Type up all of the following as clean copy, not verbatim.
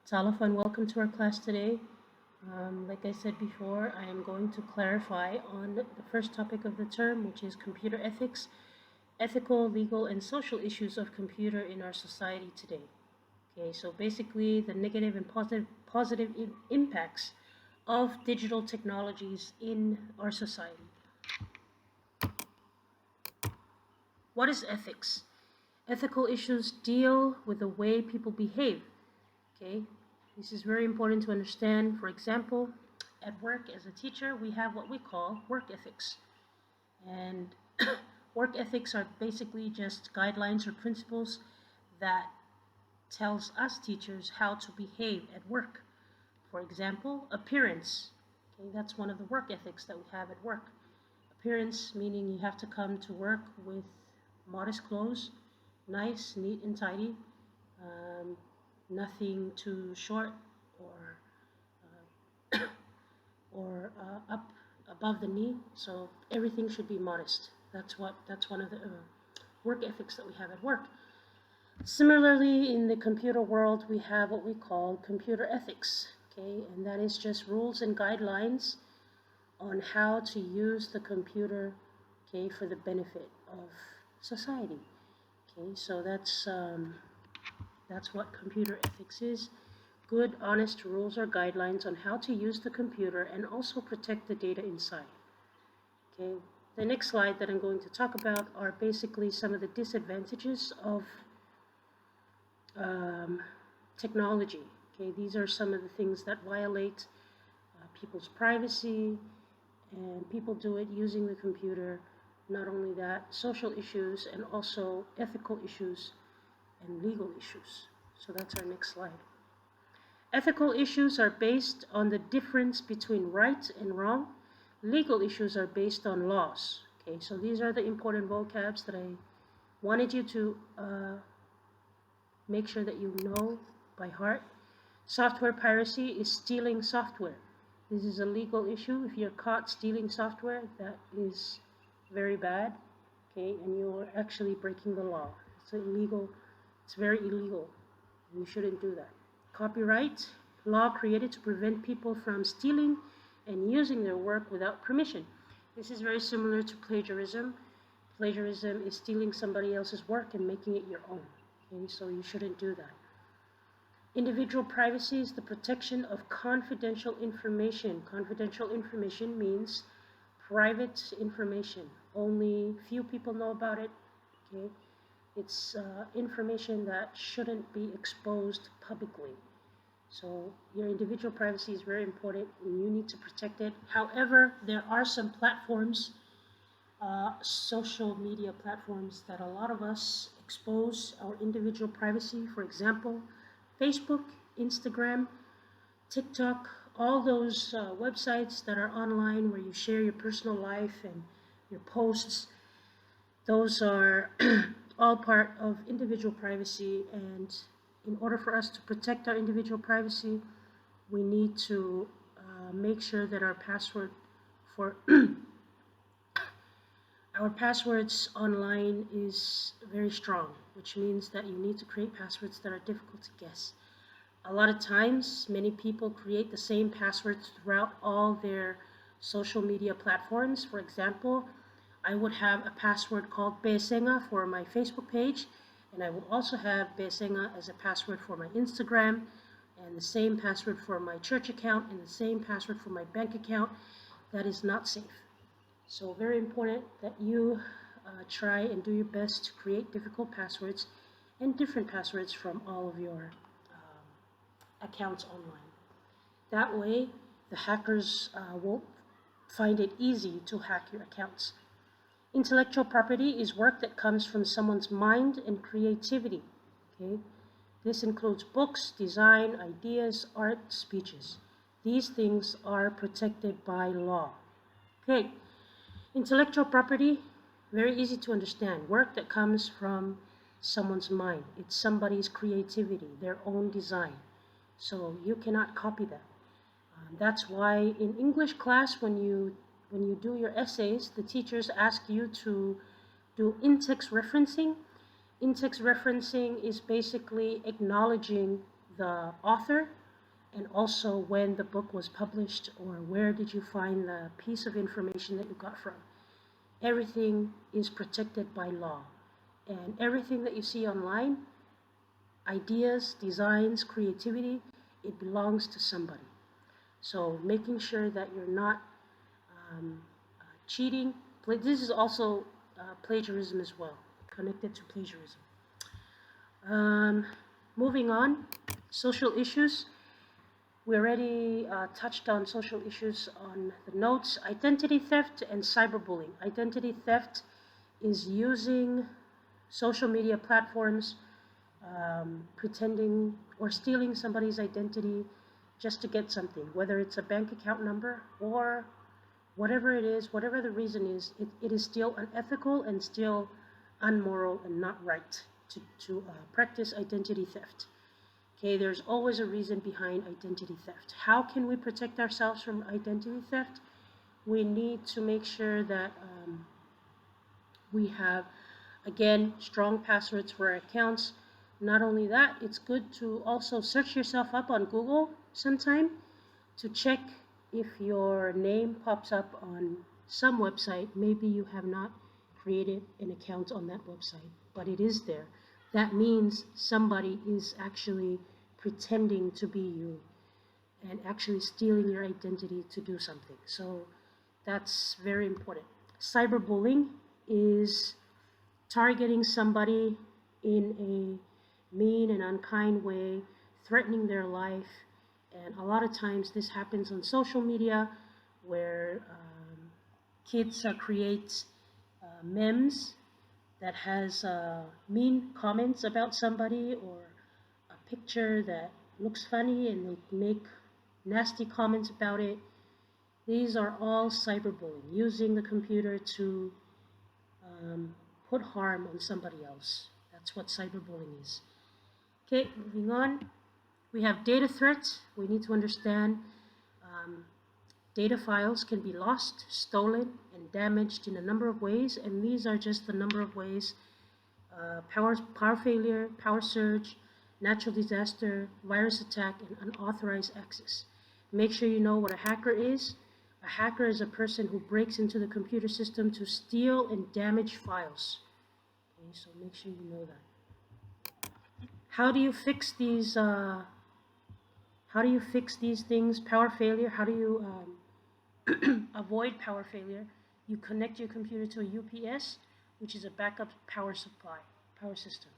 Talofa, and welcome to our class today. Like I said before, I am going to clarify on the first topic of the term, which is computer ethics, ethical, legal, and social issues of computer in our society today. Okay, so basically the negative and positive impacts of digital technologies in our society. What is ethics? Ethical issues deal with the way people behave. Okay, this is very important to understand. For example, at work as a teacher, we have what we call work ethics. And work ethics are basically just guidelines or principles that tells us teachers how to behave at work. For example, appearance. Okay, that's one of the work ethics that we have at work. Appearance meaning you have to come to work with modest clothes, nice, neat, and tidy. Um, Nothing too short or up above the knee. So everything should be modest. That's one of the work ethics that we have at work. Similarly, in the computer world, we have what we call computer ethics. Okay, and that is just rules and guidelines on how to use the computer, okay, for the benefit of society. Okay, so that's what computer ethics is. Good, honest rules or guidelines on how to use the computer and also protect the data inside. Okay, the next slide that I'm going to talk about are basically some of the disadvantages of technology. Okay, these are some of the things that violate people's privacy, and people do it using the computer. Not only that, social issues and also ethical issues and legal issues. So that's our next slide. Ethical issues are based on the difference between right and wrong. Legal issues are based on laws. Okay, so these are the important vocabs that I wanted you to make sure that you know by heart. Software piracy is stealing software. This is a legal issue. If you're caught stealing software, that is very bad. Okay, and you're actually breaking the law. It's illegal. It's very illegal. You shouldn't do that. Copyright, law created to prevent people from stealing and using their work without permission. This is very similar to plagiarism. Plagiarism is stealing somebody else's work and making it your own. Okay, so you shouldn't do that. Individual privacy is the protection of confidential information. Confidential information means private information. Only few people know about it. Okay, it's information that shouldn't be exposed publicly. So your individual privacy is very important and you need to protect it. However, there are some platforms, social media platforms, that a lot of us expose our individual privacy. For example, Facebook, Instagram, TikTok, all those websites that are online where you share your personal life and your posts. Those are all part of individual privacy, and in order for us to protect our individual privacy, we need to make sure that our password for our passwords online is very strong, which means that you need to create passwords that are difficult to guess. A lot of times, many people create the same passwords throughout all their social media platforms. For example, I would have a password called Besenga for my Facebook page, and I would also have Besenga as a password for my Instagram, and the same password for my church account, and the same password for my bank account. That is not safe. So very important that you try and do your best to create difficult passwords and different passwords from all of your accounts online. That way, the hackers won't find it easy to hack your accounts. Intellectual property is work that comes from someone's mind and creativity. Okay? This includes books, design, ideas, art, speeches. These things are protected by law. Okay, intellectual property, very easy to understand. Work that comes from someone's mind. It's somebody's creativity, their own design. So you cannot copy that. That's why in English class, when you do your essays, the teachers ask you to do in-text referencing. In-text referencing is basically acknowledging the author, and also when the book was published, or where did you find the piece of information that you got from. Everything is protected by law. And everything that you see online, ideas, designs, creativity, it belongs to somebody. So making sure that you're not cheating. This is also plagiarism as well, connected to plagiarism. Moving on, social issues. We already touched on social issues on the notes. Identity theft and cyberbullying. Identity theft is using social media platforms, pretending or stealing somebody's identity just to get something, whether it's a bank account number or whatever it is, whatever the reason is, it is still unethical and still unmoral and not right to practice identity theft. Okay, there's always a reason behind identity theft. How can we protect ourselves from identity theft? We need to make sure that we have, again, strong passwords for our accounts. Not only that, it's good to also search yourself up on Google sometime to check if your name pops up on some website. Maybe you have not created an account on that website, but it is there. That means somebody is actually pretending to be you and actually stealing your identity to do something. So that's very important. Cyberbullying is targeting somebody in a mean and unkind way, threatening their life. And a lot of times this happens on social media where kids create memes that has mean comments about somebody, or a picture that looks funny and they make nasty comments about it. These are all cyberbullying, using the computer to put harm on somebody else. That's what cyberbullying is. Okay, moving on. We have data threats. We need to understand data files can be lost, stolen, and damaged in a number of ways, and these are just the number of ways: power failure, power surge, natural disaster, virus attack, and unauthorized access. Make sure you know what a hacker is. A hacker is a person who breaks into the computer system to steal and damage files. Okay, so make sure you know that. How do you fix these? Things? Power failure. How do you avoid power failure? You connect your computer to a UPS, which is a backup power supply, power system.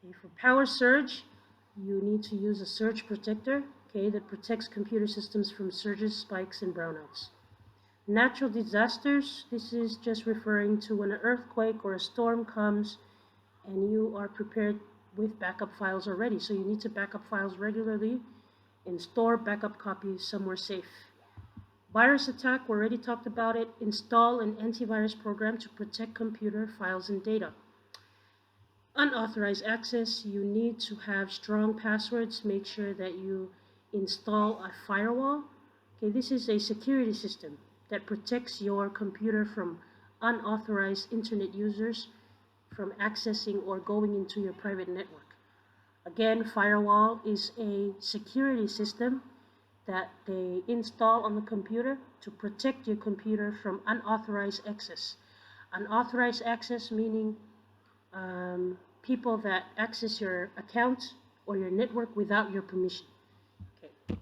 Okay, for power surge, you need to use a surge protector, okay, that protects computer systems from surges, spikes, and brownouts. Natural disasters, this is just referring to when an earthquake or a storm comes and you are prepared with backup files already. So you need to back up files regularly and store backup copies somewhere safe. Virus attack, we already talked about it. Install an antivirus program to protect computer files and data. Unauthorized access, you need to have strong passwords. Make sure that you install a firewall. Okay, this is a security system that protects your computer from unauthorized internet users from accessing or going into your private network. Again, firewall is a security system that they install on the computer to protect your computer from unauthorized access. Unauthorized access meaning people that access your account or your network without your permission. Okay.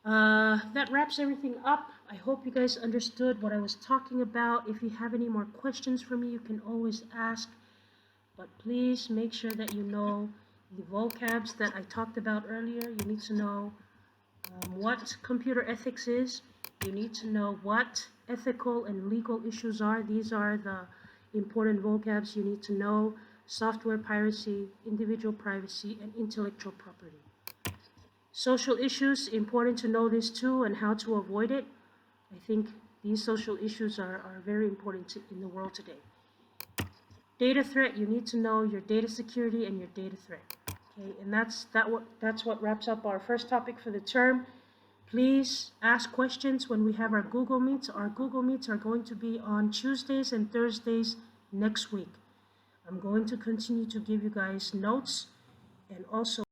That wraps everything up. I hope you guys understood what I was talking about. If you have any more questions for me, you can always ask. But please make sure that you know the vocabs that I talked about earlier. You need to know what computer ethics is. You need to know what ethical and legal issues are. These are the important vocabs you need to know: software piracy, individual privacy, and intellectual property. Social issues, important to know this too, and how to avoid it. I think these social issues are very important in the world today. Data threat, you need to know your data security and your data threat. Okay, and that's what wraps up our first topic for the term. Please ask questions when we have our Google Meets. Our Google Meets are going to be on Tuesdays and Thursdays next week. I'm going to continue to give you guys notes and also